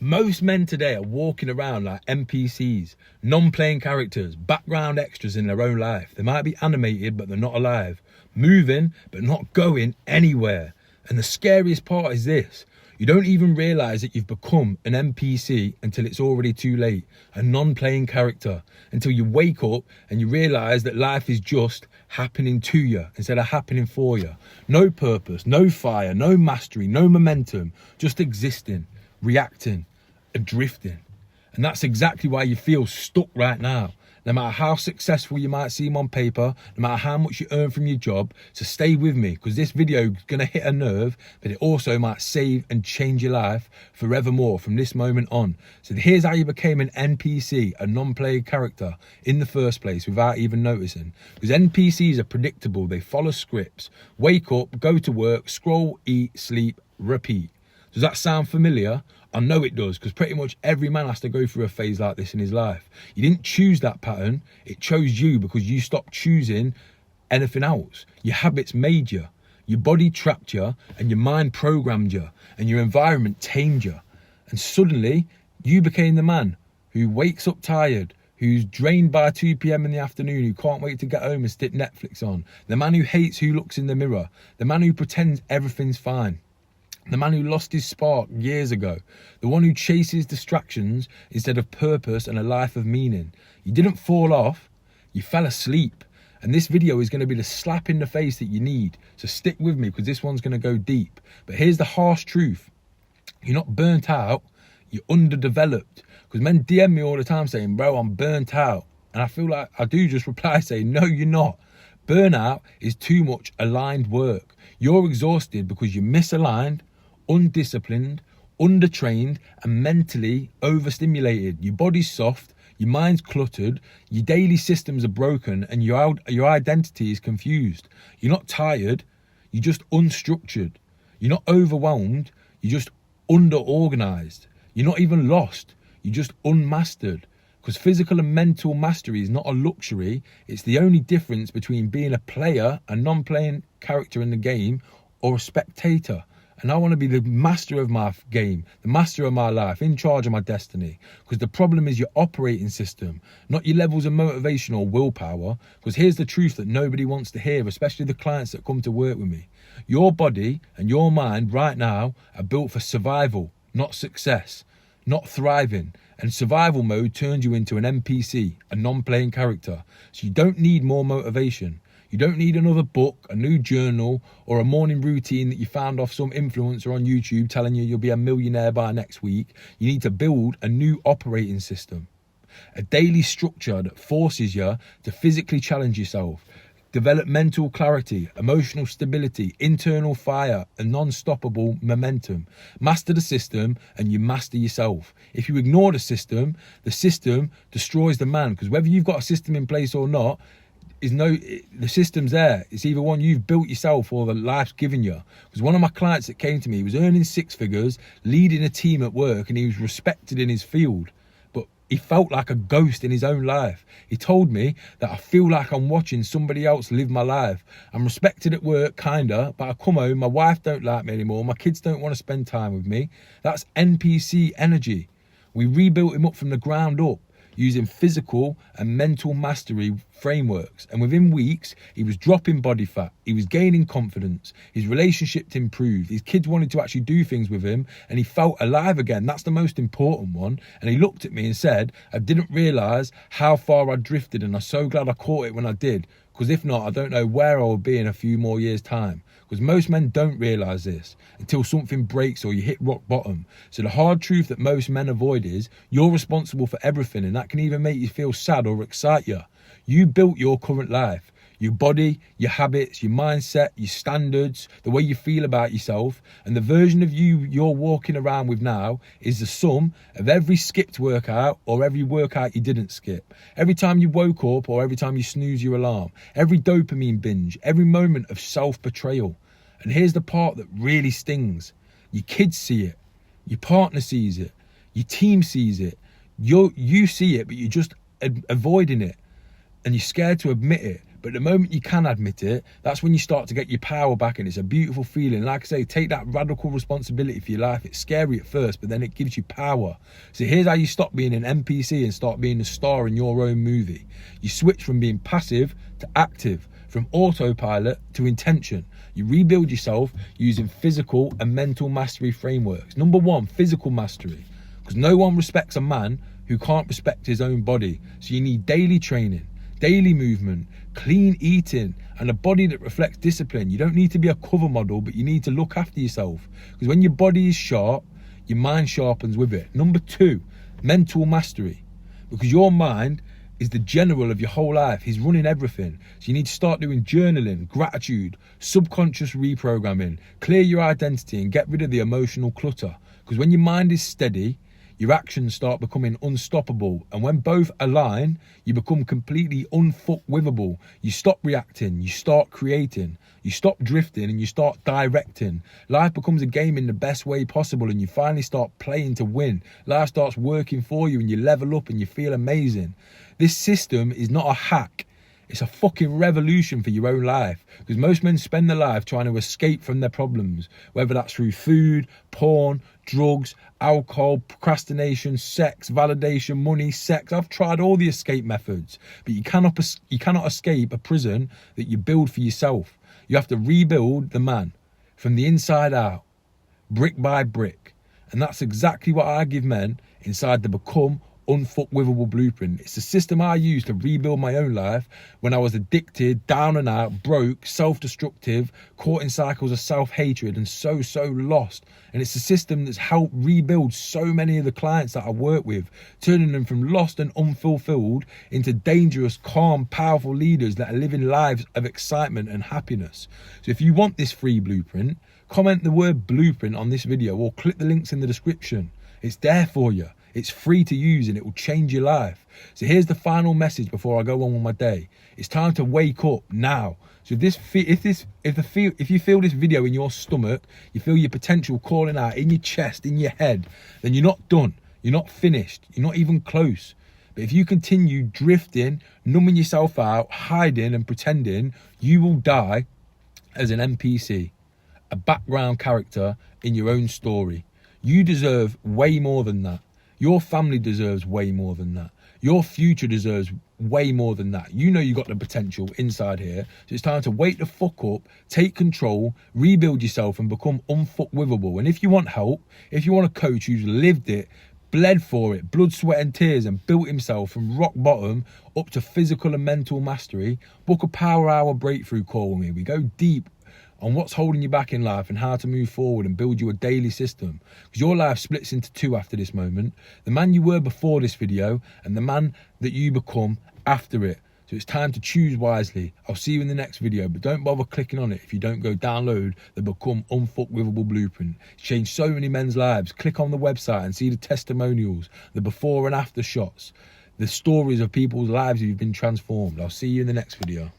Most men today are walking around like NPCs, non-playing characters, background extras in their own life. They might be animated, but they're not alive. Moving, but not going anywhere. And the scariest part is this. You don't even realise that you've become an NPC until it's already too late. A non-playing character. Until you wake up and you realise that life is just happening to you instead of happening for you. No purpose, no fire, no mastery, no momentum. Just existing, reacting, drifting. And that's exactly why you feel stuck right now. No matter how successful you might seem on paper, no matter how much you earn from your job, so stay with me because this video is going to hit a nerve, but it also might save and change your life forevermore from this moment on. So here's how you became an NPC, a non-playing character, in the first place without even noticing. Because NPCs are predictable, they follow scripts. Wake up, go to work, scroll, eat, sleep, repeat. Does that sound familiar? I know it does, because pretty much every man has to go through a phase like this in his life. You didn't choose that pattern, it chose you because you stopped choosing anything else. Your habits made you, your body trapped you, and your mind programmed you, and your environment tamed you. And suddenly, you became the man who wakes up tired, who's drained by 2 p.m. in the afternoon, who can't wait to get home and stick Netflix on. The man who hates who looks in the mirror. The man who pretends everything's fine. The man who lost his spark years ago. The one who chases distractions instead of purpose and a life of meaning. You didn't fall off, you fell asleep. And this video is going to be the slap in the face that you need. So stick with me because this one's going to go deep. But here's the harsh truth. You're not burnt out, you're underdeveloped. Because men DM me all the time saying, bro, I'm burnt out. And I feel like I do just reply saying, no, you're not. Burnout is too much aligned work. You're exhausted because you're misaligned, undisciplined, undertrained, and mentally overstimulated. Your body's soft, your mind's cluttered, your daily systems are broken, and your identity is confused. You're not tired, you're just unstructured. You're not overwhelmed, you're just under-organised. You're not even lost, you're just unmastered. Because physical and mental mastery is not a luxury, it's the only difference between being a player, a non-playing character in the game, or a spectator. And I want to be the master of my game, the master of my life, in charge of my destiny. Because the problem is your operating system, not your levels of motivation or willpower. Because here's the truth that nobody wants to hear, especially the clients that come to work with me. Your body and your mind right now are built for survival, not success, not thriving. And survival mode turns you into an NPC, a non-playing character. So you don't need more motivation. You don't need another book, a new journal, or a morning routine that you found off some influencer on YouTube telling you you'll be a millionaire by next week. You need to build a new operating system, a daily structure that forces you to physically challenge yourself, develop mental clarity, emotional stability, internal fire, and non-stoppable momentum. Master the system and you master yourself. If you ignore the system destroys the man, because whether you've got a system in place or not, the system's there. It's either one you've built yourself or the life's given you. Because one of my clients that came to me was earning 6 figures, leading a team at work, and he was respected in his field. But he felt like a ghost in his own life. He told me that I feel like I'm watching somebody else live my life. I'm respected at work, kinda, but I come home, my wife don't like me anymore, my kids don't want to spend time with me. That's NPC energy. We rebuilt him up from the ground up, using physical and mental mastery frameworks. And within weeks, he was dropping body fat. He was gaining confidence. His relationships improved. His kids wanted to actually do things with him, and he felt alive again. That's the most important one. And he looked at me and said, I didn't realise how far I drifted, and I'm so glad I caught it when I did. Because if not, I don't know where I will be in a few more years' time. Because most men don't realise this until something breaks or you hit rock bottom. So the hard truth that most men avoid is you're responsible for everything, and that can either make you feel sad or excite you. You built your current life. Your body, your habits, your mindset, your standards, the way you feel about yourself, and the version of you you're walking around with now is the sum of every skipped workout or every workout you didn't skip, every time you woke up or every time you snooze your alarm, every dopamine binge, every moment of self-betrayal. And here's the part that really stings. Your kids see it, your partner sees it, your team sees it, you see it, but you're just avoiding it, and you're scared to admit it. But the moment you can admit it, that's when you start to get your power back, and it's a beautiful feeling. Like I say, take that radical responsibility for your life. It's scary at first, but then it gives you power. So here's how you stop being an NPC and start being the star in your own movie. You switch from being passive to active, from autopilot to intention. You rebuild yourself using physical and mental mastery frameworks. Number one, physical mastery. Because no one respects a man who can't respect his own body. So you need daily training, daily movement, clean eating, and a body that reflects discipline. You don't need to be a cover model, but you need to look after yourself. Because when your body is sharp, your mind sharpens with it. Number two, mental mastery. Because your mind is the general of your whole life. He's running everything. So you need to start doing journaling, gratitude, subconscious reprogramming, clear your identity and get rid of the emotional clutter. Because when your mind is steady, your actions start becoming unstoppable. And when both align, you become completely unfuckwithable. You stop reacting, you start creating, you stop drifting, and you start directing. Life becomes a game in the best way possible, and you finally start playing to win. Life starts working for you, and you level up and you feel amazing. This system is not a hack. It's a fucking revolution for your own life, because most men spend their life trying to escape from their problems, whether that's through food, porn, drugs, alcohol, procrastination, sex, validation, money, sex. I've tried all the escape methods, but you cannot escape a prison that you build for yourself. You have to rebuild the man from the inside out, brick by brick. And that's exactly what I give men inside the Become Unfuckwithable blueprint. It's the system I used to rebuild my own life when I was addicted, down and out, broke, self-destructive, caught in cycles of self-hatred, and so lost. And it's the system that's helped rebuild so many of the clients that I work with, turning them from lost and unfulfilled into dangerous, calm, powerful leaders that are living lives of excitement and happiness. So if you want this free blueprint, comment the word blueprint on this video or click the links in the description. It's there for you. It's free to use and it will change your life. So here's the final message before I go on with my day. It's time to wake up now. So if you feel this video in your stomach, you feel your potential calling out in your chest, in your head, then you're not done. You're not finished. You're not even close. But if you continue drifting, numbing yourself out, hiding and pretending, you will die as an NPC, a background character in your own story. You deserve way more than that. Your family deserves way more than that. Your future deserves way more than that. You know you got the potential inside here. So it's time to wake the fuck up, take control, rebuild yourself and become unfuckwithable. And if you want help, if you want a coach who's lived it, bled for it, blood, sweat and tears, and built himself from rock bottom up to physical and mental mastery, book a power hour breakthrough call with me. We go deep on what's holding you back in life and how to move forward and build you a daily system. Because your life splits into two after this moment. The man you were before this video and the man that you become after it. So it's time to choose wisely. I'll see you in the next video, but don't bother clicking on it if you don't go download the Become Unfuckwithable blueprint. It's changed so many men's lives. Click on the website and see the testimonials, the before and after shots, the stories of people's lives who've been transformed. I'll see you in the next video.